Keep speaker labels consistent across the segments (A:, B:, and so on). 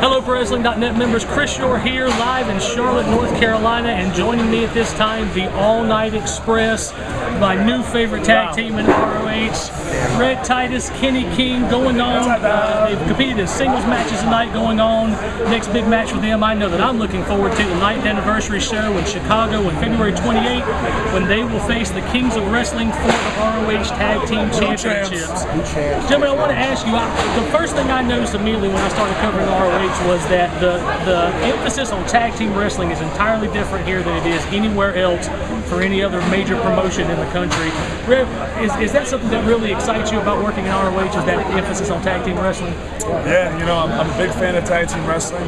A: Hello ProWrestling.net members, Chris Shore here live in Charlotte, North Carolina, and joining me at this time, the All Night Express, my new favorite tag team in ROH, Red Titus, Kenny King going on. They've competed in singles matches tonight going on. Next big match for them, I know that I'm looking forward to, the 9th anniversary show in Chicago on February 28th, when they will face the Kings of Wrestling for the ROH Tag Team Championships. Gentlemen, I want to ask you, the first thing I noticed immediately when I started covering ROH was that the emphasis on tag team wrestling is entirely different here than it is anywhere else for any other major promotion in the country. Rev, is that something that really excites you about working in ROH, is that emphasis on tag team wrestling?
B: Yeah, you know, I'm a big fan of tag team wrestling.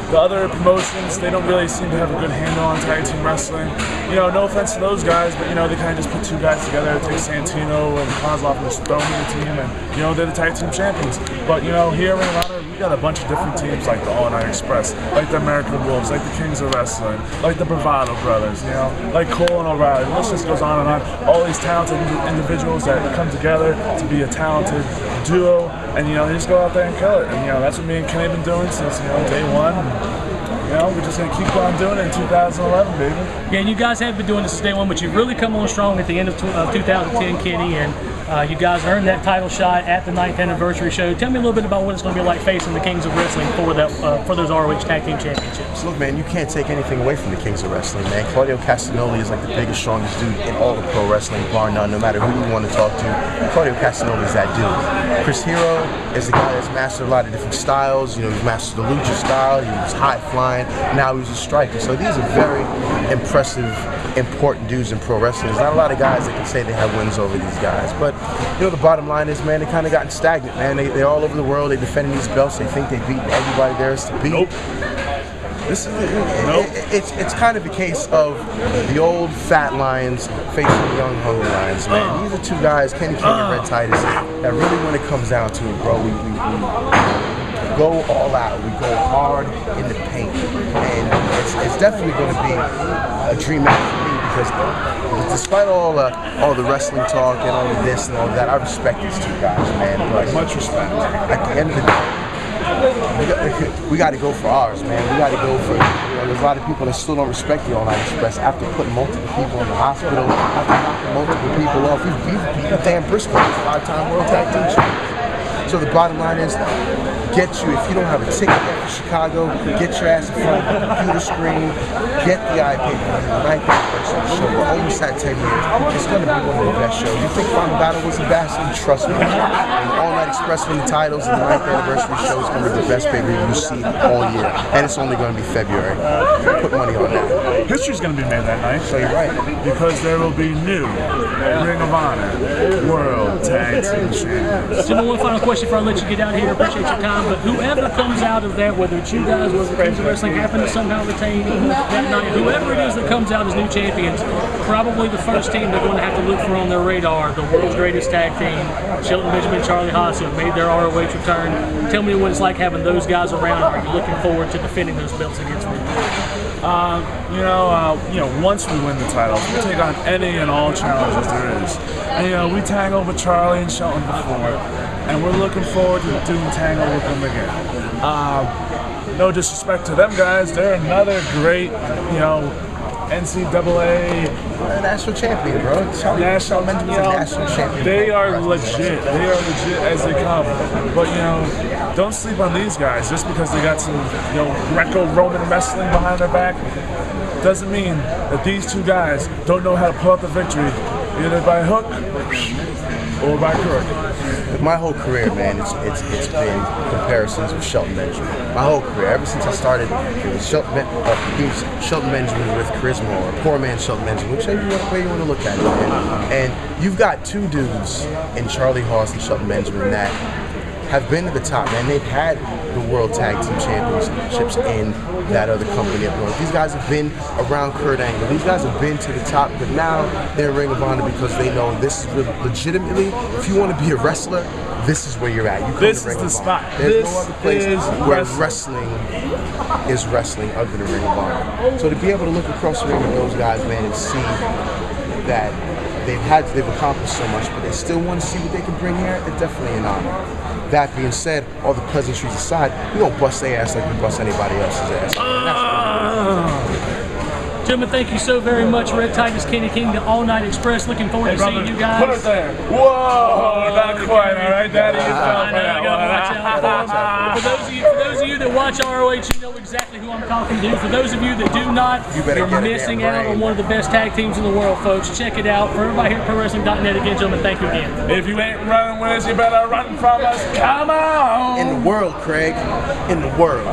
B: The other promotions, they don't really seem to have a good handle on tag team wrestling. You know, no offense to those guys, but you know, they kind of just put two guys together, take Santino and Kozlov and just throw them in the team, and you know, they're the tag team champions. But you know, here in Atlanta, we got a bunch of different teams like the All Night Express, like the American Wolves, like the Kings of Wrestling, like the Bravado Brothers, you know, like Cole and O'Reilly. The list just goes on and on. All these talented individuals that come together to be a talented duo, and you know, they just go out there and kill it. And you know, that's what me and Kenny have been doing since, you know, day one. You know, we're just going to keep on doing it in 2011, baby.
A: Yeah, and you guys have been doing this since day one, but you've really come on strong at the end of 2010, Kenny, and you guys earned that title shot at the 9th anniversary show. Tell me a little bit about what it's going to be like facing the Kings of Wrestling for those ROH Tag Team Championships.
C: Look, man, you can't take anything away from the Kings of Wrestling, man. Claudio Castagnoli is like the biggest, strongest dude in all of pro wrestling, bar none. No matter who you want to talk to, Claudio Castagnoli is that dude. Chris Hero is a guy that's mastered a lot of different styles. You know, he's mastered the lucha style. He was high flying. Now he's a striker. So these are very impressive, important dudes in pro wrestling. There's not a lot of guys that can say they have wins over these guys. But, you know, the bottom line is, man, they kind of gotten stagnant, man. They're all over the world. They're defending these belts. They think they've beaten everybody there is to beat.
B: Nope.
C: This is it's kind of a case of the old fat lions facing the young hungry lions, man. These are two guys, Kenny King and Red Titus, that really, when it comes down to it, bro, we go all out. We go hard in the paint, and it's definitely going to be a dream match for me, because despite all the wrestling talk and all of this and all that, I respect these two guys, man. But
B: much respect.
C: At the end of the day, we got to go for ours, man. We got to go for, you know, there's a lot of people that still don't respect the All Night Express after putting multiple people in the hospital, after knocking multiple people off. We've beaten Dan Briscoe, 5-time World Tag Team Champion. So the bottom line is, get you, if you don't have a ticket yet for Chicago, get your ass in front of the computer screen, get the iPad, the 9th anniversary show. We're almost at 10 years. It's going to be one of the best shows. You think Final Battle was the best? Trust me. And All Night Express winning the titles and the 9th anniversary show is going to be the best pay-per-view you see all year. And it's only going to be February. Put money on that.
B: History's going to be made that night.
C: So you're right.
B: Because there will be new Ring of Honor World Tag Team Champions.
A: Jimmy, one final question before I let you get out of here. Appreciate your time. But whoever comes out of that, whether it's you guys or the Kings of Wrestling happen to somehow retain that night, whoever it is that comes out as new champions, probably the first team they're going to have to look for on their radar, the world's greatest tag team, Shelton Benjamin, Charlie Haas, who have made their ROH return. Tell me what it's like having those guys around. Are you looking forward to defending those belts against them?
B: You know, once we win the titles, we'll take on any and all challenges there is. And you know, we tangled with Charlie and Shelton before, and we're looking forward to doing tangle with them again. No disrespect to them guys, they're another great, you know, NCAA
C: national champion, bro. National Benjamin's a national champion.
B: They are legit. They are legit as they come. But you know, don't sleep on these guys just because they got some, you know, Greco-Roman wrestling behind their back. Doesn't mean that these two guys don't know how to pull out the victory, either by hook or by crook.
C: My whole career, man, it's been comparisons with Shelton Benjamin. My whole career, ever since I started, it was Shelton Benjamin with charisma, or poor man Shelton Benjamin, whichever way you want to look at it, man. And you've got two dudes in Charlie Haas and Shelton Benjamin that have been to the top, man. They've had the World Tag Team Championships in that other company up north. These guys have been around Kurt Angle. These guys have been to the top, but now they're in Ring of Honor because they know this is legitimately, if you want to be a wrestler, this is where you're at. You come
B: this
C: to Ring
B: is the
C: of
B: spot.
C: Honor. There's
B: this
C: no other place where
B: wrestling
C: is wrestling other than Ring of Honor. So to be able to look across the ring with those guys, man, and see that they've accomplished so much, but they still want to see what they can bring here, it's definitely an honor. That being said, all the pleasantries aside, we don't bust their ass like we bust anybody else's ass. And that's
A: Gentlemen, thank you so very much. Red Titus, Kenny King, the All Night Express. Looking forward to seeing you guys.
B: Put it there. Whoa, not quite. All right, Daddy.
A: I know, I gotta watch out for them. For those of you that watch ROH, you know exactly who I'm talking to. For those of you that do not,
C: You better
A: you're
C: get a
A: missing
C: damn
A: out on
C: brain.
A: one of the best tag teams in the world, folks. Check it out. For everybody here at ProWrestling.net, again, gentlemen, thank you again.
B: If you ain't running with us, you better run from us. Come on.
C: in the world, Craig. In the world.